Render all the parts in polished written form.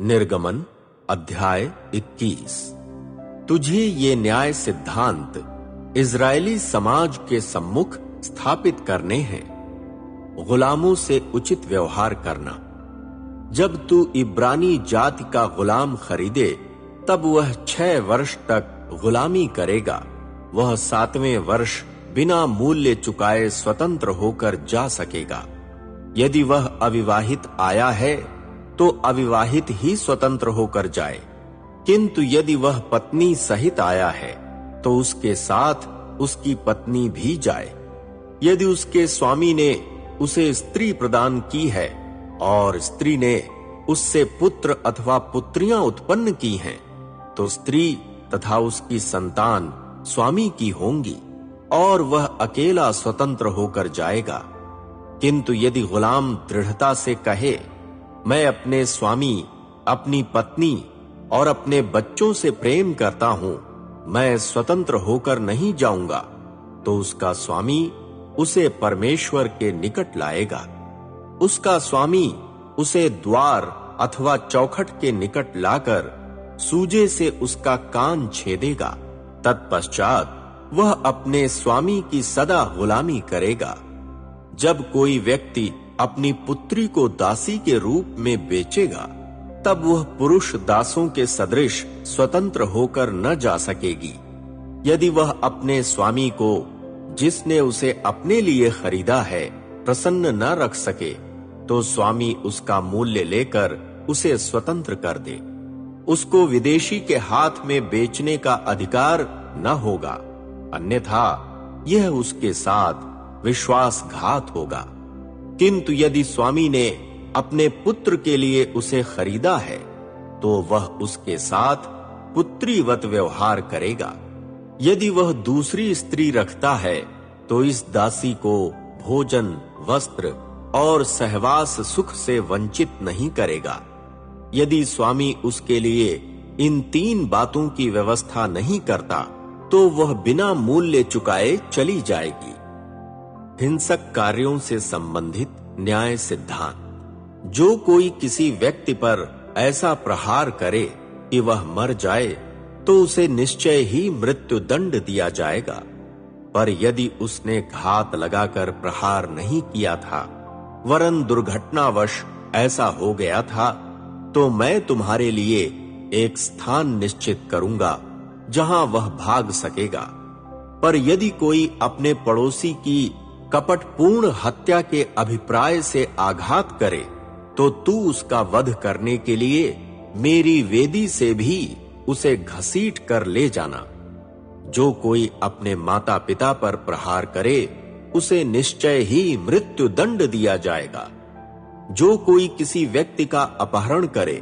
निर्गमन अध्याय 21। तुझे ये न्याय सिद्धांत इजरायली समाज के सम्मुख स्थापित करने हैं। गुलामों से उचित व्यवहार करना। जब तू इब्रानी जाति का गुलाम खरीदे तब वह 6 वर्ष तक गुलामी करेगा। वह 7वें वर्ष बिना मूल्य चुकाए स्वतंत्र होकर जा सकेगा। यदि वह अविवाहित आया है तो अविवाहित ही स्वतंत्र होकर जाए, किंतु यदि वह पत्नी सहित आया है तो उसके साथ उसकी पत्नी भी जाए। यदि उसके स्वामी ने उसे स्त्री प्रदान की है और स्त्री ने उससे पुत्र अथवा पुत्रियां उत्पन्न की हैं, तो स्त्री तथा उसकी संतान स्वामी की होंगी और वह अकेला स्वतंत्र होकर जाएगा। किंतु यदि गुलाम दृढ़ता से कहे, मैं अपने स्वामी, अपनी पत्नी और अपने बच्चों से प्रेम करता हूं, मैं स्वतंत्र होकर नहीं जाऊंगा, तो उसका स्वामी उसे परमेश्वर के निकट लाएगा। उसका स्वामी उसे द्वार अथवा चौखट के निकट लाकर सूजे से उसका कान छेदेगा। तत्पश्चात वह अपने स्वामी की सदा गुलामी करेगा। जब कोई व्यक्ति अपनी पुत्री को दासी के रूप में बेचेगा, तब वह पुरुष दासों के सदृश स्वतंत्र होकर न जा सकेगी। यदि वह अपने स्वामी को, जिसने उसे अपने लिए खरीदा है, प्रसन्न न रख सके, तो स्वामी उसका मूल्य लेकर उसे स्वतंत्र कर दे। उसको विदेशी के हाथ में बेचने का अधिकार न होगा, अन्यथा यह उसके साथ विश्वासघात होगा। किंतु यदि स्वामी ने अपने पुत्र के लिए उसे खरीदा है, तो वह उसके साथ पुत्रीवत व्यवहार करेगा। यदि वह दूसरी स्त्री रखता है, तो इस दासी को भोजन, वस्त्र और सहवास सुख से वंचित नहीं करेगा। यदि स्वामी उसके लिए इन 3 बातों की व्यवस्था नहीं करता, तो वह बिना मूल्य चुकाए चली जाएगी। हिंसक कार्यों से संबंधित न्याय सिद्धांत। जो कोई किसी व्यक्ति पर ऐसा प्रहार करे कि वह मर जाए, तो उसे निश्चय ही मृत्यु दंड दिया जाएगा। पर यदि उसने घात लगाकर प्रहार नहीं किया था, वरन दुर्घटनावश ऐसा हो गया था, तो मैं तुम्हारे लिए एक स्थान निश्चित करूंगा जहां वह भाग सकेगा। पर यदि कोई अपने पड़ोसी की कपटपूर्ण हत्या के अभिप्राय से आघात करे, तो तू उसका वध करने के लिए मेरी वेदी से भी उसे घसीट कर ले जाना। जो कोई अपने माता पिता पर प्रहार करे, उसे निश्चय ही मृत्यु दंड दिया जाएगा। जो कोई किसी व्यक्ति का अपहरण करे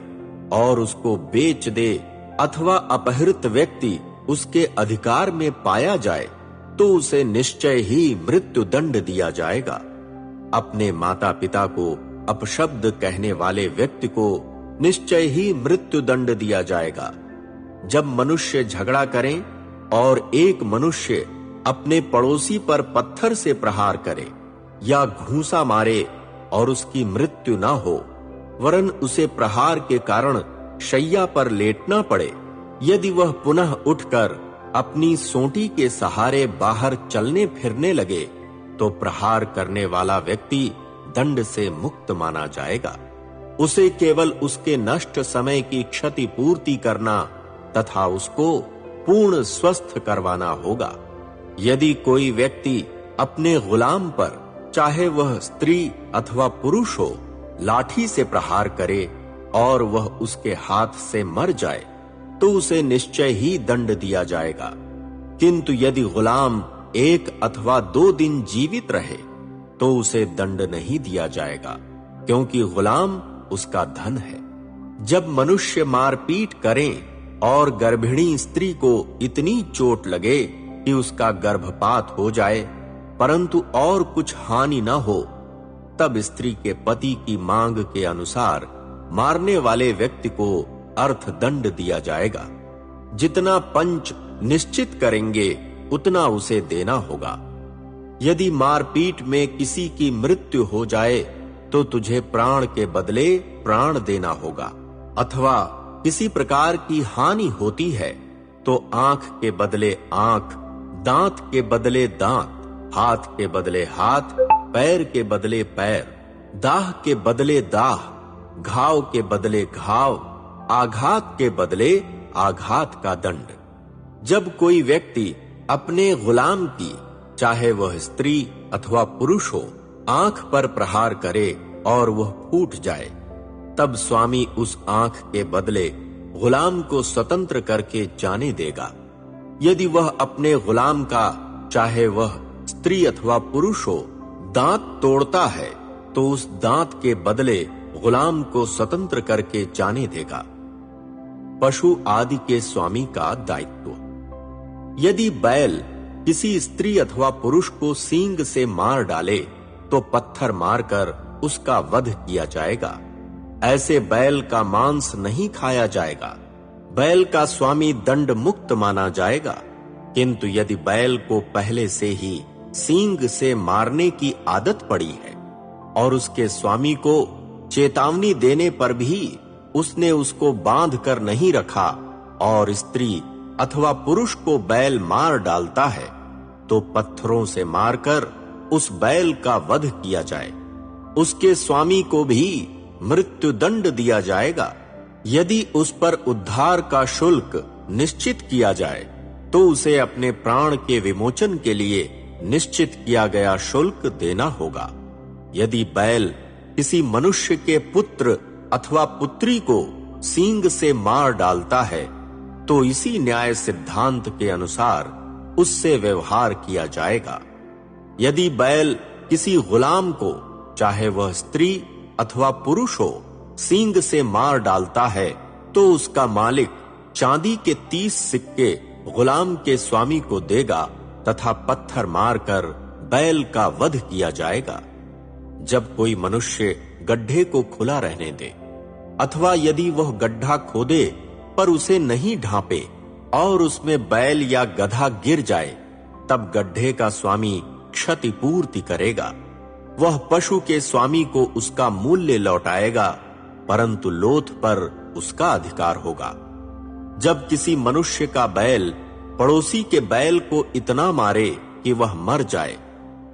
और उसको बेच दे, अथवा अपहृत व्यक्ति उसके अधिकार में पाया जाए, तो उसे निश्चय ही मृत्यु दंड दिया जाएगा। अपने माता पिता को अपशब्द कहने वाले व्यक्ति को निश्चय ही मृत्यु दंड दिया जाएगा। जब मनुष्य झगड़ा करें और एक मनुष्य अपने पड़ोसी पर पत्थर से प्रहार करे या घूंसा मारे और उसकी मृत्यु ना हो, वरन उसे प्रहार के कारण शैया पर लेटना पड़े, यदि वह पुनः उठकर अपनी सोंटी के सहारे बाहर चलने फिरने लगे, तो प्रहार करने वाला व्यक्ति दंड से मुक्त माना जाएगा। उसे केवल उसके नष्ट समय की क्षति पूर्ति करना तथा उसको पूर्ण स्वस्थ करवाना होगा। यदि कोई व्यक्ति अपने गुलाम पर, चाहे वह स्त्री अथवा पुरुष हो, लाठी से प्रहार करे और वह उसके हाथ से मर जाए, तो उसे निश्चय ही दंड दिया जाएगा। किंतु यदि गुलाम 1 अथवा 2 दिन जीवित रहे, तो उसे दंड नहीं दिया जाएगा, क्योंकि गुलाम उसका धन है। जब मनुष्य मारपीट करें और गर्भिणी स्त्री को इतनी चोट लगे कि उसका गर्भपात हो जाए, परंतु और कुछ हानि न हो, तब स्त्री के पति की मांग के अनुसार मारने वाले व्यक्ति को अर्थदंड दिया जाएगा। जितना पंच निश्चित करेंगे उतना उसे देना होगा। यदि मारपीट में किसी की मृत्यु हो जाए, तो तुझे प्राण के बदले प्राण देना होगा। अथवा किसी प्रकार की हानि होती है तो आंख के बदले आंख, दांत के बदले दांत, हाथ के बदले हाथ, पैर के बदले पैर, दाह के बदले दाह, घाव के बदले घाव, आघात के बदले आघात का दंड। जब कोई व्यक्ति अपने गुलाम की, चाहे वह स्त्री अथवा पुरुष हो, आंख पर प्रहार करे और वह फूट जाए, तब स्वामी उस आंख के बदले गुलाम को स्वतंत्र करके जाने देगा। यदि वह अपने गुलाम का, चाहे वह स्त्री अथवा पुरुष हो, दांत तोड़ता है तो उस दांत के बदले गुलाम को स्वतंत्र करके जाने देगा। पशु आदि के स्वामी का दायित्व। यदि बैल किसी स्त्री अथवा पुरुष को सींग से मार डाले तो पत्थर मारकर उसका वध किया जाएगा। ऐसे बैल का मांस नहीं खाया जाएगा। बैल का स्वामी दंड मुक्त माना जाएगा। किंतु यदि बैल को पहले से ही सींग से मारने की आदत पड़ी है और उसके स्वामी को चेतावनी देने पर भी उसने उसको बांध कर नहीं रखा और स्त्री अथवा पुरुष को बैल मार डालता है, तो पत्थरों से मारकर उस बैल का वध किया जाए। उसके स्वामी को भी मृत्यु दंड दिया जाएगा। यदि उस पर उद्धार का शुल्क निश्चित किया जाए तो उसे अपने प्राण के विमोचन के लिए निश्चित किया गया शुल्क देना होगा। यदि बैल किसी मनुष्य के पुत्र अथवा पुत्री को सींग से मार डालता है तो इसी न्याय सिद्धांत के अनुसार उससे व्यवहार किया जाएगा। यदि बैल किसी गुलाम को, चाहे वह स्त्री अथवा पुरुष हो, सींग से मार डालता है तो उसका मालिक चांदी के 30 सिक्के गुलाम के स्वामी को देगा तथा पत्थर मारकर बैल का वध किया जाएगा। जब कोई मनुष्य गड्ढे को खुला रहने दे अथवा यदि वह गड्ढा खोदे पर उसे नहीं ढांपे और उसमें बैल या गधा गिर जाए, तब गड्ढे का स्वामी क्षतिपूर्ति करेगा। वह पशु के स्वामी को उसका मूल्य लौटाएगा, परंतु लोथ पर उसका अधिकार होगा। जब किसी मनुष्य का बैल पड़ोसी के बैल को इतना मारे कि वह मर जाए,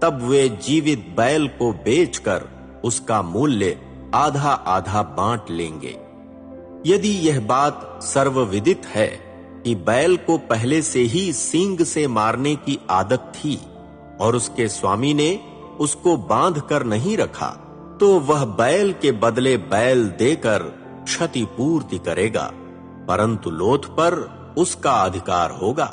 तब वे जीवित बैल को बेचकर उसका मूल्य आधा आधा बांट लेंगे। यदि यह बात सर्वविदित है कि बैल को पहले से ही सींग से मारने की आदत थी और उसके स्वामी ने उसको बांध कर नहीं रखा, तो वह बैल के बदले बैल देकर क्षतिपूर्ति करेगा, परंतु लोथ पर उसका अधिकार होगा।